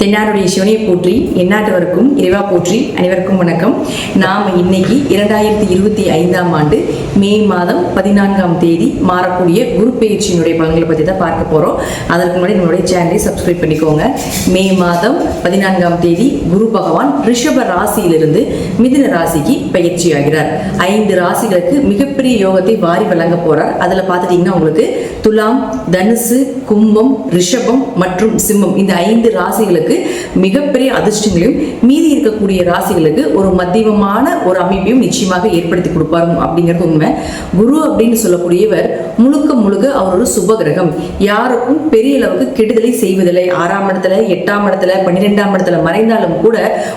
தென்னாடுடைய சிவனையை போற்றி எந்நாட்டவருக்கும் இறைவா போற்றி அனைவருக்கும் வணக்கம். நாம் இன்னைக்கு 2025ஆம் ஆண்டு மே மாதம் 14ஆம் தேதி மாறக்கூடிய குரு பெயர்ச்சியினுடைய பலன்களை பற்றி தான் பார்க்க போகிறோம். அதற்கு முன்னாடி நம்மளுடைய சேனலை சப்ஸ்கிரைப் பண்ணிக்கோங்க. மே மாதம் 14ஆம் தேதி குரு பகவான் ரிஷப ராசியிலிருந்து மிதுன ராசிக்கு பயிற்சி ஆகிறார். 5 ராசிகளுக்கு மிகப்பெரிய யோகத்தை வாரி வழங்க போறார். அதில் பார்த்துட்டீங்கன்னா உங்களுக்கு துலாம், தனுசு, கும்பம், ரிஷபம் மற்றும் சிம்மம் இந்த 5 ராசிகளுக்கு மிகப்பெரிய அதிர்ஷ்டங்களையும் மீதி இருக்கக்கூடிய ராசிகளுக்கு ஒரு மத்தியமமான ஒரு அமைப்பையும் நிச்சயமாக ஏற்படுத்தி கொடுப்பாரு அப்படிங்கிறது உண்மை. குரு அப்படின்னு சொல்லக்கூடியவர் முழுக்க முழுக்க அவர் ஒரு சுப கிரகம். யாருக்கும் பெரிய அளவுக்கு கெடுதலை செய்வதில்லை. 6ஆம் இடத்துல, 8ஆம் இடத்துல, 12ஆம் இடத்துல மறைந்தாலும் கூட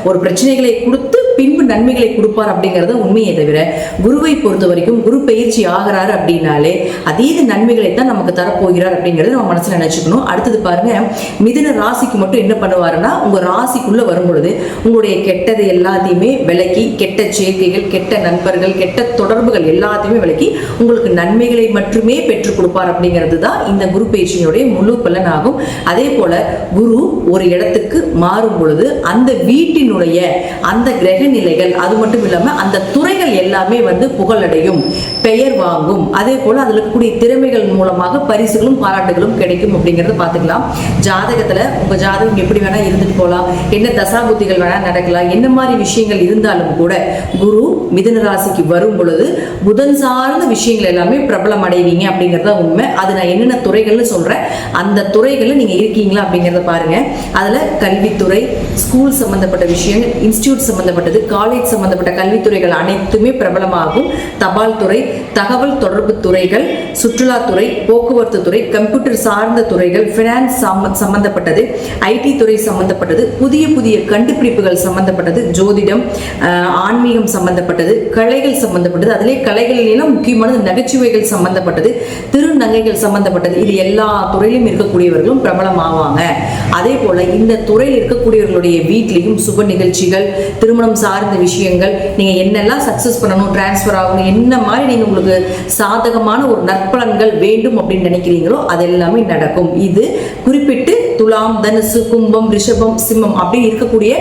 ஒரு பிரச்சனைகளை கொடுத்து பின்பு நன்மைகளை கொடுப்பார் அப்படிங்கறது உண்மையை தவிர, குருவை பொறுத்த வரைக்கும் குரு பயிற்சி ஆகிறாரு அப்படின்னாலே அதீத நன்மைகளை தான் நமக்கு தரப்போகிறார் அப்படிங்கறது நம்ம மனசுல நினைச்சுக்கணும். அடுத்தது பாருங்க, மிதுன ராசிக்கு மட்டும் என்ன பண்ணுவாருன்னா, உங்க ராசிக்குள்ள வரும் பொழுது உங்களுடைய கெட்டது எல்லாத்தையுமே விலக்கி, கெட்ட சேர்க்கைகள், கெட்ட நண்பர்கள், கெட்ட தொடர்புகள் எல்லாத்தையுமே விலக்கி உங்களுக்கு நன்மைகளை மட்டுமே பெற்றுக் கொடுப்பார் அப்படிங்கிறது தான் இந்த குரு பயிற்சியினுடைய முழு பலன் ஆகும். அதே போல குரு ஒரு இடத்துக்கு மாறும் பொழுது அந்த வீட்டினுடைய அந்த கிரக நிலைகள், அது மட்டும் இல்லாம அந்த துறைகள் எல்லாமே புகழடையும், பெயர் வாங்கும். அதே போல அதுல இருக்கக்கூடிய திறமைகள் மூலமாக பரிசுகளும் பாராட்டுகளும் கிடைக்கும் அப்படிங்கறத பாத்துக்கலாம். ஜாதகத்துல உங்க ஜாதகம் எப்படி வேணா இருந்துட்டு போலாம், என்ன தசாபுத்திகள் வேணா நடக்கலாம், என்ன மாதிரி விஷயங்கள் இருந்தாலும் கூட குரு மிதுன ராசிக்கு வரும் பொழுது புதன் சார்ந்த விஷயங்கள் எல்லாமே பிரபலம் அடைவீங்க அப்படிங்கறத உண்மை. அது நான் என்னென்ன துறைகள்னு சொல்றேன், அந்த துறைகள்ல நீங்க இருக்கீங்களா அப்படிங்கறத பாருங்க. அதுல கல்வித்துறை, ஸ்கூல் சம்பந்தப்பட்ட விஷயங்கள், இன்ஸ்டிடியூட் சம்பந்தப்பட்டது, காலேஜ் சம்பந்தப்பட்ட கல்வித்துறைகள் அனைத்துமே பிரபலமாகும். தபால் துறை, தகவல் தொடர்பு துறைகள், சுற்றுலாத்துறை, போக்குவரத்து துறை, கம்ப்யூட்டர் சார்ந்த துறைகள், பினான்ஸ் சம்பந்தப்பட்டது, ஐடி துறை சம்பந்தப்பட்டது, புதிய புதிய கண்டுபிடிப்புகள் சம்பந்தப்பட்டது, ஜோதிடம், ஆன்மீகம் சம்பந்தப்பட்டது, கலைகள் சம்பந்தப்பட்டது, அதிலே கலைகளிலும் முக்கியமானது நகைச்சுவைகள் சம்பந்தப்பட்டது, திருநங்கைகள் சம்பந்தப்பட்டது, இது எல்லா துறையிலும் இருக்கக்கூடியவர்களும் பிரபலம் ஆவாங்க. அதே போல இந்த துறையில் இருக்கக்கூடியவர்களுடைய வீட்டிலையும் சுப நிகழ்ச்சிகள், திருமணம் சார்ந்த விஷயங்கள், நீங்க என்னெல்லாம் சக்சஸ் பண்ணணும், டிரான்ஸ்பர் ஆகணும், என்ன மாதிரி நீங்க உங்களுக்கு சாதகமான ஒரு நற்பலன்கள் வேண்டும் அப்படின்னு நினைக்கிறீங்களோ அது எல்லாமே நடக்கும். இது குறிப்பிட்டு துலாம், தனுசு, கும்பம், ரிஷபம், சிம்மம் அப்படி இருக்கக்கூடிய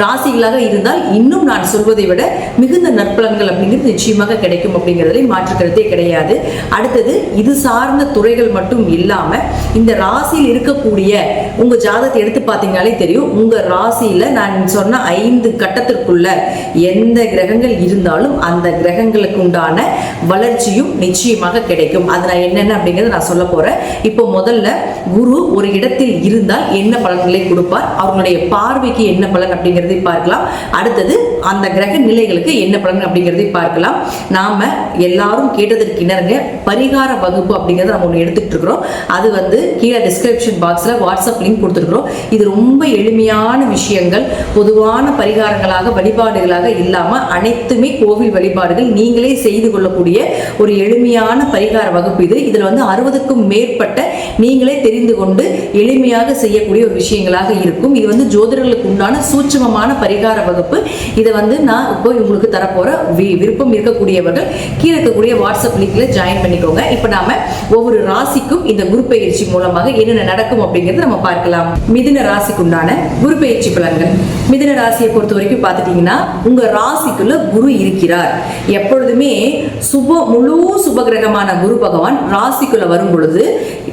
ராசிகளாக இருந்தால் இன்னும் நான் சொல்வதை விட மிகுந்த நற்பலன்கள் அப்படிங்கிறது நிச்சயமாக கிடைக்கும் அப்படிங்கிறதுல மாற்றுக்கிறதே கிடையாது. அடுத்தது இது சார்ந்த துறைகள் மட்டும் இல்லாம இந்த ராசியில் இருக்கக்கூடிய உங்க ஜாதகத்தை எடுத்து பார்த்தீங்கன்னாலே தெரியும். உங்க ராசியில நான் சொன்ன 5 கட்டத்திற்குள்ள எந்த கிரகங்கள் இருந்தாலும் அந்த கிரகங்களுக்கு உண்டான வளர்ச்சியும் நிச்சயமாக கிடைக்கும். அது நான் என்னென்ன அப்படிங்கறத நான் சொல்ல போறேன். இப்போ முதல்ல குரு ஒரு இடத்தில் இருந்தால் என்ன பலன்களை கொடுப்பார், அவர்களுடைய பார்வைக்கு என்ன பலன் அப்படிங்கிறதை பார்க்கலாம். அடுத்தது அந்த கிரக நிலைகளுக்கு என்ன பலன் அப்படிங்கிறதை பார்க்கலாம். நாம எல்லாரும் கேட்டதற்கு இணங்க பரிகார வகுப்பு அப்படிங்கறத நம்ம ஒன்று எடுத்துட்டு இருக்கிறோம். அது கீழே டிஸ்கிரிப்ஷன் பாக்ஸ்ல வாட்ஸ்அப் லிங்க் கொடுத்துருக்கிறோம். இது ரொம்ப எளிமையான விஷயங்கள், பொதுவான பரிகாரங்களாக வழிபாடுகளாக இல்லாம அனைத்துமே கோவில் வழிபாடுகள், நீங்களே செய்து கொள்ளக்கூடிய ஒரு எளிமையான பரிகார வகுப்பு இது. இதுல 60க்கும் மேற்பட்ட நீங்களே தெரிந்து கொண்டு எளிமையாக செய்யக்கூடிய ஒரு விஷயங்களாக இருக்கும். இது ஜோதிடர்களுக்கு உண்டான சூட்சமமான பரிகார வகுப்பு. இதை நான் இப்போ உங்களுக்கு தரப்போற விருப்பம் இருக்கக்கூடியவர்கள் கீழே இருக்கக்கூடிய வாட்ஸ்அப் லிங்க்ல ஜாயின் பண்ணிக்கோங்க. இப்ப நாம ஒவ்வொரு ராசிக்கும் இந்த குரு பயிற்சி மூலமாக என்னென்ன நடக்கும் அப்படிங்கறத நம்ம பார்க்கலாம். மிதுன ராசிக்கு உண்டான குரு பயிற்சி பலன்கள். மிதுன ராசியை பொறுத்த வரைக்கும் பார்த்துட்டீங்கன்னா உங்க ராசிக்குள்ள குரு இருக்கிறார். எப்பொழுதுமே முழு சுபகிரகமான குரு பகவான் ராசிக்குள்ள வரும் பொழுது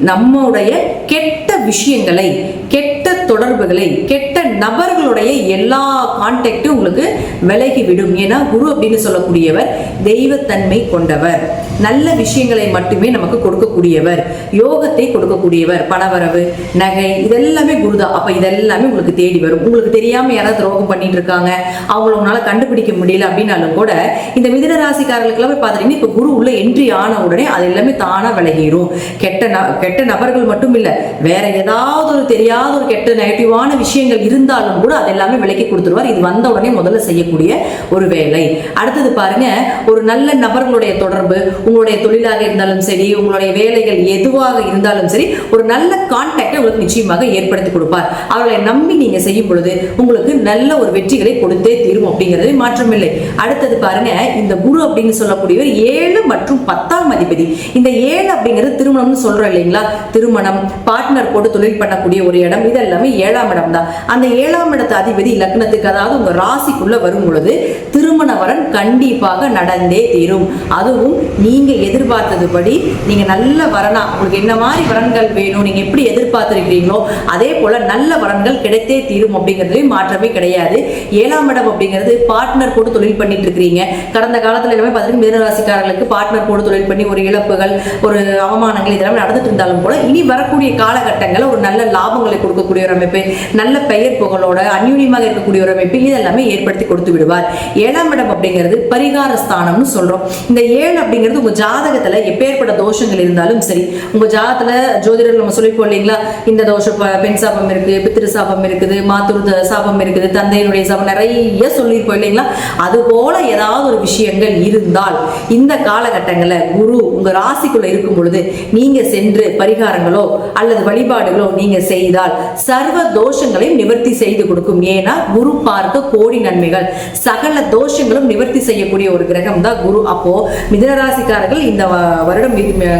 நம்முடைய கெட்ட விஷயங்களை, கெட்ட தொடர்புகளை, கெட்ட நபர்களுடைய எல்லா கான்டாக்டும் உங்களுக்கு விலகி விடும். ஏன்னா குரு அப்படின்னு சொல்லக்கூடியவர் தெய்வத்தன்மை கொண்டவர், நல்ல விஷயங்களை மட்டுமே நமக்கு கொடுக்கக்கூடியவர், யோகத்தை கொடுக்கக்கூடியவர், பணவரவு, நகை இதெல்லாமே குருதான். அப்ப இதெல்லாமே உங்களுக்கு தேடி வரும். உங்களுக்கு தெரியாம யாராவது துரோகம் பண்ணிட்டு இருக்காங்க, அவங்கள உங்களால கண்டுபிடிக்க முடியல அப்படின்னாலும் கூட இந்த மிதுன ராசிக்காரர்களுக்கு எல்லாமே பாத்தீங்கன்னா இப்ப குரு உள்ள என்ட்ரி ஆன உடனே அது எல்லாமே தானா விலகிரும். கெட்ட நபர்கள் மட்டும் இல்ல, வேற ஏதாவது ஒரு தெரியாத ஒரு கெட்ட நெகட்டிவான விஷயங்கள் இருந்தாலும் கூட அது எல்லாமே விலக்கி கொடுத்துருவார். இது வந்த உடனே முதல்ல செய்யக்கூடிய ஒரு வேலை. அடுத்தது பாருங்க, ஒரு நல்ல நபர்களுடைய தொடர்பு, உங்களுடைய தொழிலாக இருந்தாலும் சரி, உங்களுடைய வேலைகள் எதுவாக இருந்தாலும் சரி, ஒரு நல்ல கான்டாக்டை உங்களுக்கு நிச்சயமாக ஏற்படுத்தி கொடுப்பார். அவர்களை நம்பி நீங்க செய்யும் பொழுது உங்களுக்கு நல்ல ஒரு வெற்றிகளை கொடுத்தே தீரும் அப்படிங்கிறது மாற்றமில்லை. அடுத்தது பாருங்க, இந்த குரு அப்படின்னு சொல்லக்கூடியவர் 7 மற்றும் 10ஆம் அதிபதி. இந்த 7 அப்படிங்கிறது திருமணம்னு சொல்றோம் இல்லைங்களா, திருமணம், பார்ட்னர் போட்டு தொழில் பண்ணக்கூடிய ஒரு இடம், இதெல்லாமே எல்லாமே 7ஆம் இடம் தான். அந்த 7ஆம் இடத்து அதிபதி லக்னத்துக்கு, அதாவது உங்க ராசிக்குள்ள வரும் பொழுது திருமண வரன் கண்டிப்பாக நடந்தே தீரும். அதுவும் நீங்க எதிர்பார்த்ததுபடி நீங்க நல்ல வரனா, உங்களுக்கு என்ன மாதிரி வரன்கள் வேணும், நீங்க எப்படி எதிர்பார்த்திருக்கிறீங்களோ அதே போல நல்ல வரன்கள் கிடைத்தே தீரும் அப்படிங்கிறதுல மாற்றமே கிடையாது. 7ஆம் இடம் அப்படிங்கிறது பார்ட்னர் போட்டு தொழில் பண்ணிட்டு இருக்கிறீங்க. கடந்த காலத்துல எல்லாமே பார்த்தீங்கன்னா மிதுனராசிக்காரர்களுக்கு பார்ட்னர் போட்டு தொழில் பண்ணி ஒரு இழப்புகள், ஒரு அவமானங்கள் இதெல்லாம் நடந்துட்டு இருந்தாலும் கூட இனி வரக்கூடிய காலகட்டங்களில் ஒரு நல்ல லாபங்களை கொடுக்கக்கூடிய ஒரு அமைப்பு, நல்ல பெயர் புகழோட அந்யூன்யமாக இருக்கக்கூடிய ஒரு அமைப்பு இதெல்லாமே ஏற்படுத்தி கொடுத்து விடுவார். 7ஆம் இடம் அப்படிங்கிறது பரிகார ஸ்தானம்னு சொல்றோம். இந்த 7 அப்படிங்கிறது உங்க ஜாதகத்துல எப்பேற்பட்ட தோஷங்கள் இருந்தாலும் சரி, உங்க ஜாதகத்துல ஜோதிடர்கள் நம்ம சொல்லிப்போம் இல்லைங்களா, இந்த தோஷம் பெண் சாபம் இருக்கு, பித்திரு சாபம் இருக்குது, மாத்துரு சாபம் இருக்குது, தந்தையினுடைய சாபம் நிறைய சொல்லியிருப்போம் இல்லைங்களா. அது போல ஏதாவது ஒரு விஷயங்கள் இருந்தால் இந்த காலகட்டங்களில் குரு உங்க ராசிக்குள்ள இருக்கும் பொழுது நீங்க சென்று பரிகாரங்களோ அல்லது வழிபாடுகளோ நீங்க செய்தால் சர்வ தோஷங்களையும் நிவர்த்தி செய்து கொடுக்கும். ஏன்னா குரு பார்க்க கோடி நன்மைகள், சகல தோஷங்களும் நிவர்த்தி செய்யக்கூடிய ஒரு கிரகம் தான் குரு. அப்போ மிதுனராசிக்காரர்கள் இந்த வருடம்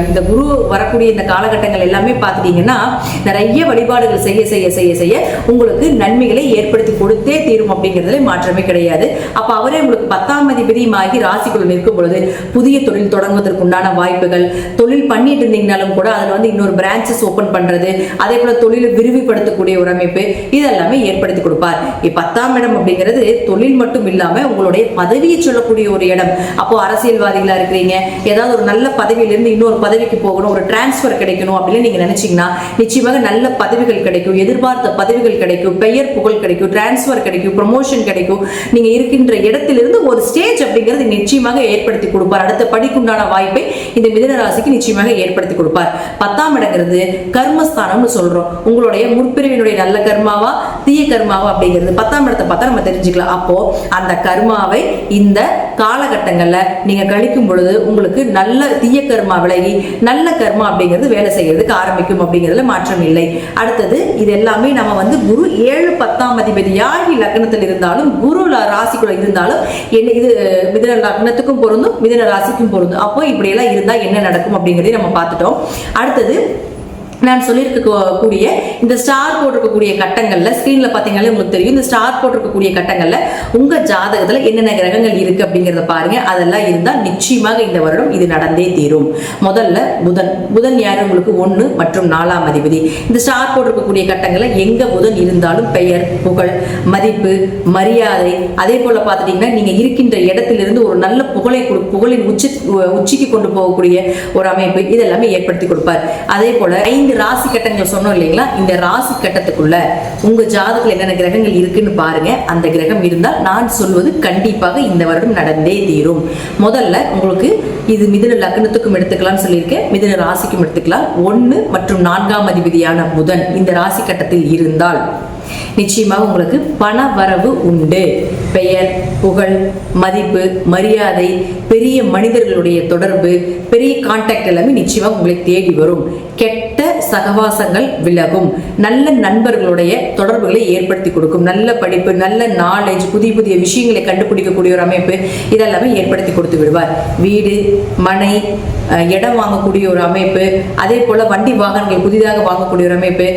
இந்த குரு வரக்கூடிய இந்த காலகட்டங்கள் எல்லாமே பார்த்துட்டீங்கன்னா நிறைய வழிபாடுகள் செய்ய செய்ய செய்ய செய்ய உங்களுக்கு நன்மைகளை ஏற்படுத்தி கொடுத்தே தீரும் அப்படிங்கிறதுல மாற்றமே கிடையாது. அப்ப அவரே உங்களுக்கு 10ஆம் அதிபதியுமாகி ராசிக்குள்ள நிற்கும் பொழுது புதிய தொழில் தொடங்குவதற்கு உண்டான வாய்ப்புகள், தொழில் பண்ணிட்டு இருந்தீங்கனாலும் கூட அதுல வந்து இன்னொரு பிரான்ச்சஸ் ஓபன் பண்றது, அதே போல தொழிலை விரிவுபடுத்தக்கூடிய ஒரு அமைப்பு இதெல்லாமே ஏற்படுத்தி கொடுப்பார். 10ஆம் இடம் அப்படிங்கிறது தொழில் மட்டும் இல்லாம உங்களுடைய பதவியை சொல்லக்கூடிய ஒரு இடம். அப்போ அரசியல்வாதிகளா இருக்கிறீங்க, ஏதாவது ஒரு நல்ல பதவியிலிருந்து இன்னொரு பதவிக்கு போகணும், ஒரு டிரான்ஸ்பர் கிடைக்கணும் அப்படின்னு நீங்க நினைச்சீங்கன்னா நிச்சயமாக நல்ல பதவிகள் கிடைக்கும், எதிர்பார்த்த பதவிகள் கிடைக்கும், பெயர் புகழ் கிடைக்கும், டிரான்ஸ்பர் கிடைக்கும், ப்ரமோஷன் கிடைக்கும். நீங்க இருக்கின்ற இடத்திலிருந்து ஒரு ஸ்டேஜ் அப்படிங்கிறது நிச்சயமாக ஏற்படுத்தி கொடுப்பார். அடுத்த படிக்குண்டான வாய்ப்பை இந்த மிதுன ராசிக்கு நிச்சயமாக ஏற்படுத்தி கொடுப்பார். 10ஆம் இடங்கிறது கர்மஸ்தானம்னு சொல்றோம். உங்களுடைய முற்பிரிவினுடைய நல்ல கர்மாவா தீய கர்மாவா அப்படிங்கிறது 10ஆம் இடத்தை பார்த்தா நம்ம தெரிஞ்சுக்கலாம். அப்போ அந்த கர்மாவை இந்த காலகட்டங்கள்ல நீங்க கழிக்கும் பொழுது உங்களுக்கு நல்ல தீய கர்மா விலகி நல்ல கர்மா அப்படிங்கிறது வேலை செய்யறதுக்கு ஆரம்பிக்கும் அப்படிங்கிறதுல மாற்றம் இல்லை. அடுத்தது இது எல்லாமே நம்ம வந்து குரு 7 10ஆம் அதிபதியாகி லக்னத்தில் இருந்தாலும் குரு ராசிக்குள்ள இருந்தாலும் என்ன இது மிதுன லக்னத்துக்கும் பொருந்தும் மிதுன ராசிக்கும் பொருந்தும். அப்போ இப்படி எல்லாம் இருந்தா என்ன நடக்கும் அப்படிங்கறதை நம்ம பார்த்துட்டோம். அடுத்தது நான் சொல்லியிருக்கக்கூடிய இந்த ஸ்டார் போட்டிருக்கக்கூடிய கட்டங்கள்ல ஸ்கிரீன்ல பாத்தீங்கன்னா உங்களுக்கு தெரியும். இந்த ஸ்டார் போட்டிருக்கக்கூடிய கட்டங்கள்ல உங்க ஜாதகத்துல என்னென்ன கிரகங்கள் இருக்கு அப்படிங்கறத பாருங்க. அதெல்லாம் இருந்தா நிச்சயமாக இந்த வருடம் இது நடந்தே தீரும். முதல்ல புதன் யாரு உங்களுக்கு 1 மற்றும் 4ஆம் அதிபதி. இந்த ஸ்டார் போட்டிருக்கக்கூடிய கட்டங்கள்ல எங்க புதன் இருந்தாலும் பெயர் புகழ் மதிப்பு மரியாதை, அதே போல பாத்துட்டீங்கன்னா நீங்க இருக்கின்ற இடத்திலிருந்து ஒரு நல்ல புகழின் உச்சிக்கு கொண்டு போகக்கூடிய ஒரு அமைப்பு இதெல்லாமே ஏற்படுத்தி கொடுப்பார். அதே போல 5 ராசி கட்டங்கள் சொன்னோம் இல்லைங்களா, இந்த ராசி கட்டத்துக்குள்ள உங்க ஜாதகத்துல என்னென்ன கிரகங்கள் இருக்குன்னு பாருங்க. அந்த கிரகம் இருந்தால் நான் சொல்வது கண்டிப்பாக இந்த வருடம் நடந்தே தீரும். முதல்ல உங்களுக்கு இது மிதுன லக்னத்துக்கும் எடுத்துக்கலாம்னு சொல்லியிருக்கேன், மிதுன ராசிக்கும் எடுத்துக்கலாம். 1 மற்றும் 4ஆம் அதிபதியான புதன் இந்த ராசி கட்டத்தில் இருந்தால் நிச்சயமாக உங்களுக்கு பண வரவு உண்டு. பெயர் புகழ் மதிப்பு மரியாதை, பெரிய மனிதர்களுடைய தொடர்பு, பெரிய கான்டாக்ட் எல்லாமே நிச்சயமாக உங்களை தேடி வரும். கெட்ட சகவாசங்கள் விலகும். நல்ல நண்பர்களுடைய தொடர்புகளை ஏற்படுத்தி கொடுக்கும். நல்ல படிப்பு, நல்ல நாலேஜ், புதிய புதிய விஷயங்களை கண்டுபிடிக்கக்கூடிய ஒரு அமைப்பு இதெல்லாமே ஏற்படுத்தி கொடுத்து விடுவார். வீடு மனை இடம் வாங்கக்கூடிய ஒரு அமைப்பு, அதே போல வண்டி வாகனங்கள் புதிதாக வாங்கக்கூடிய ஒரு அமைப்பு,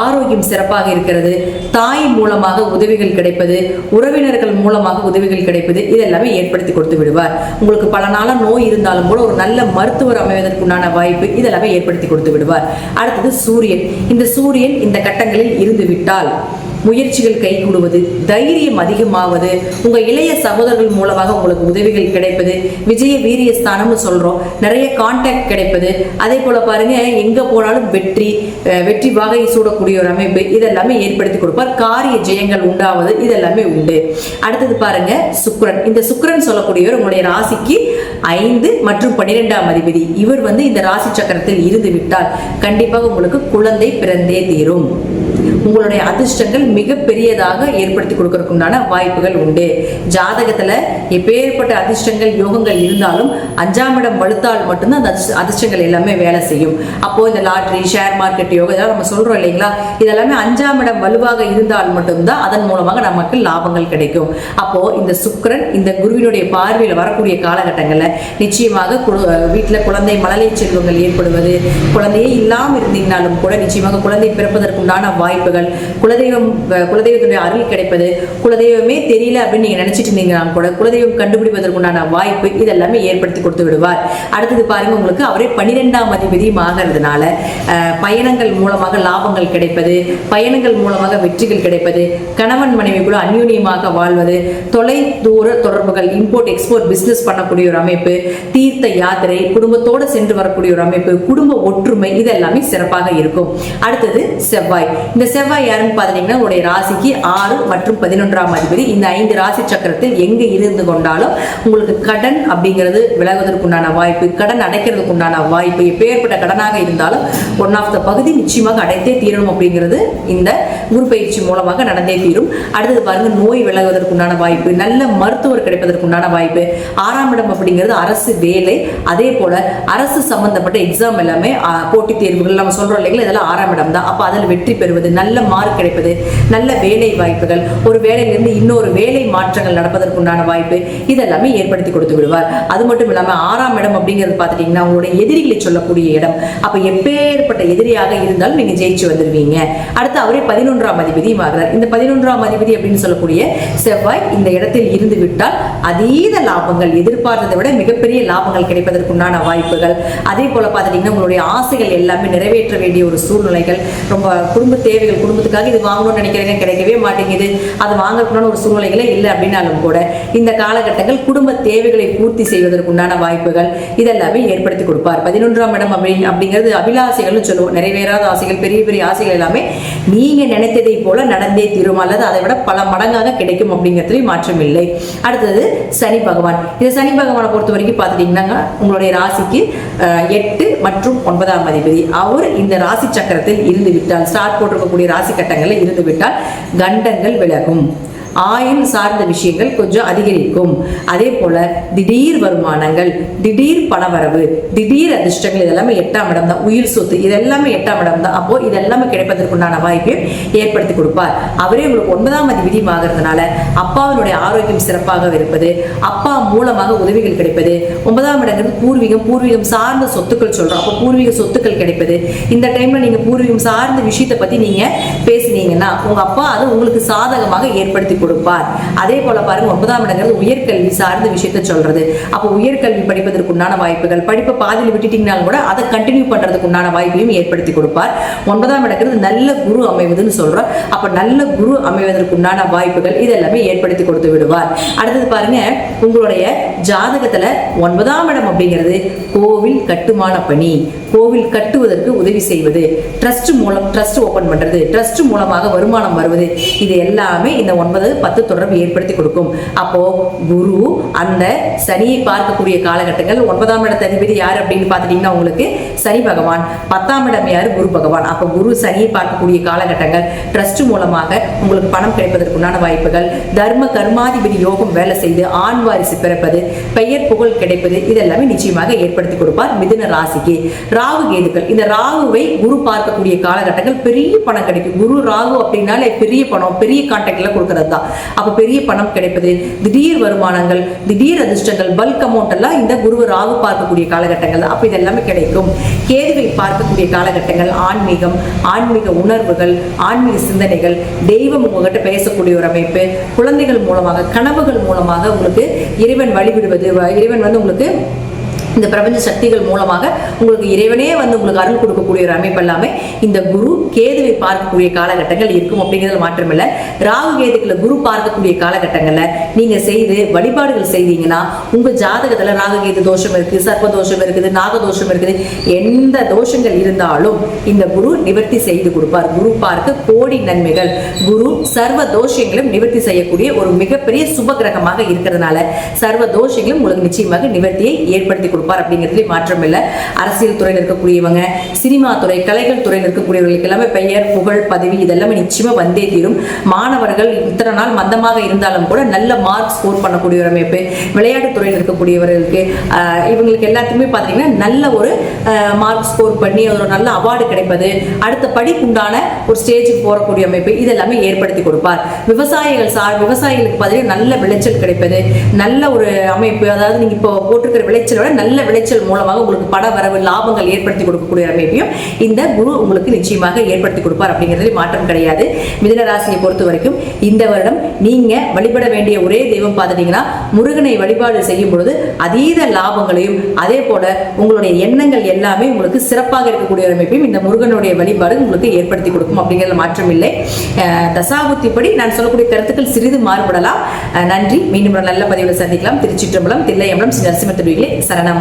ஆரோக்கியம் சிறப்பாக இருக்கிறது, தாய் மூலமாக உதவிகள் கிடைப்பது, உறவினர்கள் மூலமாக உதவிகள் கிடைப்பது இதெல்லாமே ஏற்படுத்தி கொடுத்து விடுவார். உங்களுக்கு பல நாளா நோய் இருந்தாலும் கூட ஒரு நல்ல மருத்துவர் அமைவதற்குண்டான வாய்ப்பு இதெல்லாமே ஏற்படுத்தி கொடுத்து விடுவார். அடுத்தது சூரியன். இந்த சூரியன் இந்த கட்டங்களில் இருந்து விட்டால் முயற்சிகள் கைகூடுவது, தைரியம் அதிகமாவது, உங்க இளைய சகோதரர்கள் மூலமாக உங்களுக்கு உதவிகள் கிடைப்பது, விஜய வீரிய ஸ்தானம்னு சொல்றோம், நிறைய கான்டாக்ட் கிடைப்பது, அதே போல பாருங்க எங்க போனாலும் வெற்றி வாகை சூடக்கூடிய ஒரு அமைப்பு இதெல்லாமே ஏற்படுத்தி கொடுப்பார். காரிய ஜெயங்கள் உண்டாவது இதெல்லாமே உண்டு. அடுத்தது பாருங்க சுக்கிரன். இந்த சுக்கிரன் சொல்லக்கூடியவர் உங்களுடைய ராசிக்கு 5 மற்றும் 12ஆம் அதிபதி. இவர் வந்து இந்த ராசி சக்கரத்தில் இருந்து விட்டால் கண்டிப்பாக உங்களுக்கு குழந்தை பிறந்தே தீரும். உங்களுடைய அதிர்ஷ்டங்கள் மிக பெரியதாக ஏற்படுத்தி கொடுக்கறதுக்குண்டான வாய்ப்புகள் உண்டு. ஜாதகத்துல எப்பேற்பட்ட அதிர்ஷ்டங்கள் யோகங்கள் இருந்தாலும் 5ஆம் இடம் வலுத்தால் மட்டும்தான் அந்த அதிர்ஷ்டங்கள் எல்லாமே வேலை செய்யும். அப்போ இந்த லாட்டரி ஷேர் மார்க்கெட் யோகம் இதெல்லாம் நம்ம சொல்றோம் இல்லைங்களா, இதெல்லாமே 5ஆம் இடம் வலுவாக இருந்தால் மட்டும்தான் அதன் மூலமாக நமக்கு லாபங்கள் கிடைக்கும். அப்போ இந்த சுக்கிரன் இந்த குருவினுடைய பார்வையில் வரக்கூடிய காலகட்டங்கள்ல நிச்சயமாக வீட்டுல குழந்தை மழலை செல்வங்கள் ஏற்படுவது, குழந்தையே இல்லாமல் இருந்தீங்கனாலும் கூட நிச்சயமாக குழந்தை பிறப்பதற்குண்டான வாய்ப்பு வாய்ப்புகள், குலதெய்வத்துடைய அருள் கிடைப்பது, குலதெய்வமே தெரியல அப்படின்னு நீங்க நினைச்சிட்டு இருந்தீங்கன்னா கூட குலதெய்வம் கண்டுபிடிப்பதற்குண்டான வாய்ப்பு இதெல்லாமே ஏற்படுத்தி கொடுத்து விடுவார். அடுத்தது பாருங்க, உங்களுக்கு அவரே 12ஆம் அதிபதியும் ஆகிறதுனால பயணங்கள் மூலமாக லாபங்கள் கிடைப்பது, பயணங்கள் மூலமாக வெற்றிகள் கிடைப்பது, கணவன் மனைவிக்குள்ள அந்யூன்யமாக வாழ்வது, தொலை தூர தொடர்புகள், இம்போர்ட் எக்ஸ்போர்ட் பிசினஸ் பண்ணக்கூடிய ஒரு அமைப்பு, தீர்த்த யாத்திரை, குடும்பத்தோடு சென்று வரக்கூடிய ஒரு அமைப்பு, குடும்ப ஒற்றுமை, இதெல்லாமே சிறப்பாக இருக்கும். அடுத்தது செவ்வாய். இந்த செவ்வாய் யாருன்னு பாத்தீங்கன்னா உங்களுடைய ராசிக்கு 6 மற்றும் 11ஆம் அதிபதி. இந்த 5 ராசி சக்கரத்தில் எங்க இருந்து கொண்டாலும் உங்களுக்கு கடன் அப்படிங்கிறது விலகுவதற்குண்டான வாய்ப்பு, கடன் அடைக்கிறதுக்கு உண்டான வாய்ப்பு, எப்பேற்பட்ட கடனாக இருந்தாலும் ஒன் ஆஃப் த பகுதி நிச்சயமாக அடைத்தே தீரணும் அப்படிங்கிறது இந்த குரு பயிற்சி மூலமாக நடந்தே தீரும். அடுத்தது பாருங்க, நோய் விலகுவதற்குண்டான வாய்ப்பு, நல்ல மருத்துவர் கிடைப்பதற்குண்டான வாய்ப்பு. 6ஆம் இடம் அப்படிங்கிறது அரசு வேலை, அதே போல அரசு சம்பந்தப்பட்ட எக்ஸாம் எல்லாமே போட்டித் தேர்வுகள் நம்ம சொல்றோம் இல்லைங்களா, இதெல்லாம் 6ஆம் இடம் தான். அப்ப அதில் வெற்றி பெறுவது, நல்ல மார்க் கிடைப்பது, நல்ல வேலை வாய்ப்புகள், ஒரு வேலையிலிருந்து இன்னொரு வேலை மாற்றங்கள் நடப்பதற்குண்டான வாய்ப்பு, இதெல்லாமே ஏற்படுத்தி கொடுத்து விடுவார். அது மட்டும் இல்லாம 6ஆம் இடம் அப்படிங்கிறது பார்த்துட்டீங்கன்னா உங்களுடைய எதிரிகளை சொல்லக்கூடிய இடம். அப்ப எப்பேற்பட்ட எதிரியாக இருந்தாலும் நீங்க ஜெயிச்சு வந்துருவீங்க. அடுத்து அவரே 11ஆம் அதிபதியும் ஆகிறார். இந்த 11ஆம் அதிபதி அப்படின்னு சொல்லக்கூடிய செவ்வாய் இந்த இடத்தில் இருந்து விட்டால் அதீத லாபங்கள், எதிர்பார்த்ததை விட மிகப்பெரிய லாபங்கள் கிடைப்பதற்குண்டான வாய்ப்புகள். அதே போல பார்த்துட்டீங்கன்னா உங்களுடைய ஆசைகள் எல்லாமே நிறைவேற்ற வேண்டிய ஒரு சூழ்நிலைகள், ரொம்ப குடும்ப தேவைகள், குடும்பத்துக்காக இது வாங்கணும்னு நினைக்கிறீங்க, கிடைக்கவே மாட்டேங்குது, அது வாங்கறதுக்குண்டான ஒரு சூழ்நிலைகளே இல்லை அப்படின்னாலும் கூட இந்த காலகட்டங்கள் குடும்ப தேவைகளை பூர்த்தி செய்வதற்குண்டான வாய்ப்புகள் இதெல்லாமே ஏற்படுத்தி கொடுப்பார். 11ஆம் இடம் அப்படிங்கிறது அபிலாசைகள்னு சொல்லுவோம். நிறைவேறாத ஆசைகள், பெரிய பெரிய ஆசைகள் எல்லாமே நீங்க நினைத்ததை போல நடந்தே தீரும், அல்லது அதை விட பல மடங்காக கிடைக்கும் அப்படிங்கிறதுல மாற்றம் இல்லை. அடுத்தது சனி பகவான். இந்த சனி பகவானை பொறுத்த வரைக்கும் பார்த்துட்டீங்கன்னா உங்களுடைய ராசிக்கு 8 மற்றும் 9ஆம் அதிபதி. அவர் இந்த ராசி சக்கரத்தில் இருந்து விட்டால், ஸ்டார்ட் போட்டிருக்கக்கூடிய ராசி கட்டங்களில் இருந்து விட்டால் கண்டங்கள் விலகும், ஆயுள் சார்ந்த விஷயங்கள் கொஞ்சம் அதிகரிக்கும். அதே போல திடீர் வருமானங்கள், திடீர் பணவரவு, திடீர் அதிர்ஷ்டங்கள், இதெல்லாமே 8ஆம் இடம் தான். உயிர் சொத்து இதெல்லாமே 8ஆம் இடம் தான். அப்போ இதெல்லாமே கிடைப்பதற்குண்டான வாய்ப்பை ஏற்படுத்தி கொடுப்பார். அவரே உங்களுக்கு 9ஆம் அதிபதி ஆகிறதுனால அப்பாவினுடைய ஆரோக்கியம் சிறப்பாக இருப்பது, அப்பா மூலமாக உதவிகள் கிடைப்பது. 9ஆம் இடங்கிறது பூர்வீகம், பூர்வீகம் சார்ந்த சொத்துக்கள் சொல்றோம். அப்போ பூர்வீக சொத்துக்கள் கிடைப்பது. இந்த டைம்ல நீங்க பூர்வீகம் சார்ந்த விஷயத்தை பத்தி நீங்க பேசினீங்கன்னா உங்க அப்பா அது உங்களுக்கு சாதகமாக ஏற்படுத்தி கொடுப்பார். அதே போல பாருங்க, 9ஆம் இடங்கிறது உயர்கல்வி சார்ந்த விஷயத்தை சொல்றது. அப்போ உயர்கல்வி படிப்பதற்குண்டான வாய்ப்புகள், படிப்பை பாதியில் விட்டுட்டீங்கனாலும் கூட அதை கண்டினியூ பண்றதுக்குண்டான வாய்ப்பையும் ஏற்படுத்தி கொடுப்பார். 9ஆம் இடங்கிறது நல்ல குரு அமைவதுன்னு சொல்றோம். அப்ப நல்ல குரு அமைவதற்குண்டான வாய்ப்புகள் இதெல்லாமே ஏற்படுத்தி கொடுத்து விடுவார். அடுத்தது பாருங்க, உங்களுடைய ஜாதகத்துல 9ஆம் இடம் அப்படிங்கிறது கோவில் கட்டுமான பணி, கோவில் கட்டுவதற்கு உதவி செய்வது, ட்ரஸ்ட் மூலம் ட்ரஸ்ட் ஓபன் பண்றது, ட்ரஸ்ட் மூலமாக வருமானம் வருவது, இது எல்லாமே இந்த 9, 10 தொடர்பு ஏற்படுத்தி கொடுக்கும். அப்போ குரு அந்த சனியை பார்க்கக்கூடிய காலகட்டங்கள், 9ஆம் இடத்த அதிபதி யார் அப்படின்னு பார்த்துட்டீங்கன்னா உங்களுக்கு சனி பகவான், 10ஆம் இடம் யாரு, குரு பகவான். அப்போ குரு சனியை பார்க்கக்கூடிய காலகட்டங்கள் ட்ரஸ்ட் மூலமாக உங்களுக்கு பணம் கிடைப்பதற்குண்டான வாய்ப்புகள், தர்ம கர்மாதிபதி யோகம் வேலை செய்து ஆண் வாரிசு பிறப்பது, பெயர் புகழ் கிடைப்பது, இதெல்லாமே நிச்சயமாக ஏற்படுத்தி கொடுப்பார். மிதுன ராசிக்கு ராகு கேதுக்கள். இந்த ராகுவை குரு பார்க்கக்கூடிய காலகட்டங்கள் பெரிய பணம் கிடைக்கும். குரு ராகு அப்படின்னாலே பெரிய பணம், பெரிய கான்டாக்ட்ல கொடுக்கறது தான். அப்ப பெரிய பணம் கிடைப்பது, திடீர் வருமானங்கள், திடீர் அதிர்ஷ்டங்கள், பல்க் அமௌண்ட் எல்லாம் இந்த குரு ராகு பார்க்கக்கூடிய காலகட்டங்கள். அப்ப இதெல்லாமே கிடைக்கும். கேதுவை பார்க்கக்கூடிய காலகட்டங்கள் ஆன்மீகம், ஆன்மீக உணர்வுகள், ஆன்மீக சிந்தனைகள், தெய்வம் உங்ககிட்ட பேசக்கூடிய ஒரு அமைப்பு, குழந்தைகள் மூலமாக, கனவுகள் மூலமாக உங்களுக்கு இறைவன் வழிவிடுவது, இறைவன் உங்களுக்கு இந்த பிரபஞ்ச சக்திகள் மூலமாக உங்களுக்கு இறைவனே உங்களுக்கு அருள் கொடுக்கக்கூடிய ஒரு அமைப்பு எல்லாமே இந்த குரு கேதுவை பார்க்கக்கூடிய காலகட்டங்கள் இருக்கும் அப்படிங்கிறது மாற்றமில்லை. ராகு கேதுக்களை குரு பார்க்கக்கூடிய காலகட்டங்கள்ல நீங்க செய்து வழிபாடுகள் செய்தீங்கன்னா உங்க ஜாதகத்துல ராகு கேது தோஷம் இருக்கு, சர்ப்ப தோஷம் இருக்குது, நாக தோஷம் இருக்குது, எந்த தோஷங்கள் இருந்தாலும் இந்த குரு நிவர்த்தி செய்து கொடுப்பார். குரு பார்க்க கோடி நன்மைகள். குரு சர்வ தோஷங்களும் நிவர்த்தி செய்யக்கூடிய ஒரு மிகப்பெரிய சுப கிரகமாக இருக்கிறதுனால சர்வ தோஷங்களும் உங்களுக்கு நிச்சயமாக நிவர்த்தியை ஏற்படுத்தி கொடுப்பார் அப்படிங்கிறதுல மாற்றம் இல்லை. அரசியல் துறையில் இருக்கக்கூடியவங்க, சினிமா துறை, கலைகள் துறையில் இருக்கக்கூடியவர்களுக்கு எல்லாமே பெயர் புகழ் பதவி இதெல்லாமே நிச்சயமா வந்தே தீரும். மாணவர்கள் இத்தனை நாள் மந்தமாக இருந்தாலும் கூட நல்ல மார்க் ஸ்கோர் பண்ணக்கூடிய ஒரு அமைப்பு, விளையாட்டு துறையில் இருக்கக்கூடியவர்களுக்கு இவங்களுக்கு எல்லாத்துக்குமே பார்த்தீங்கன்னா நல்ல ஒரு மார்க் ஸ்கோர் பண்ணி ஒரு நல்ல அவார்டு கிடைப்பது, அடுத்த படிப்புண்டான ஒரு ஸ்டேஜுக்கு போகக்கூடிய அமைப்பு இதெல்லாமே ஏற்படுத்தி கொடுப்பார். விவசாயிகளுக்கு பார்த்தீங்கன்னா நல்ல விளைச்சல் கிடைப்பது, நல்ல ஒரு அமைப்பு, அதாவது நீங்க இப்போ போட்டிருக்கிற விளைச்சலோட நல்ல நல்ல விளைச்சல் மூலமாக உங்களுக்கு பண வரவு லாபங்கள் ஏற்படுத்தி கொடுக்கக்கூடிய அமைப்பையும் இந்த குரு உங்களுக்கு நிச்சயமாக ஏற்படுத்தி கொடுப்பார் அப்படிங்கிறதுல மாற்றம் கிடையாது. மிதுன ராசியை பொறுத்த வரைக்கும் இந்த வருடம் நீங்க வழிபட வேண்டிய ஒரே தெய்வம் பார்த்துட்டீங்கன்னா முருகனை வழிபாடு செய்யும் பொழுது அதீத லாபங்களையும் அதே போல உங்களுடைய எண்ணங்கள் எல்லாமே உங்களுக்கு சிறப்பாக இருக்கக்கூடிய அமைப்பையும் இந்த முருகனுடைய வழிபாடு உங்களுக்கு ஏற்படுத்தி கொடுக்கும் அப்படிங்கிறதுல மாற்றம் இல்லை. தசாபுத்திப்படி நான் சொல்லக்கூடிய கருத்துக்கள் சிறிது மாறுபடலாம். நன்றி. மீண்டும் ஒரு நல்ல பதிவில் சந்திக்கலாம். திருச்சிற்றம்பலம், தில்லையம்பலம், ஸ்ரீ நரசிம்ம திருவிகளே சரணம்.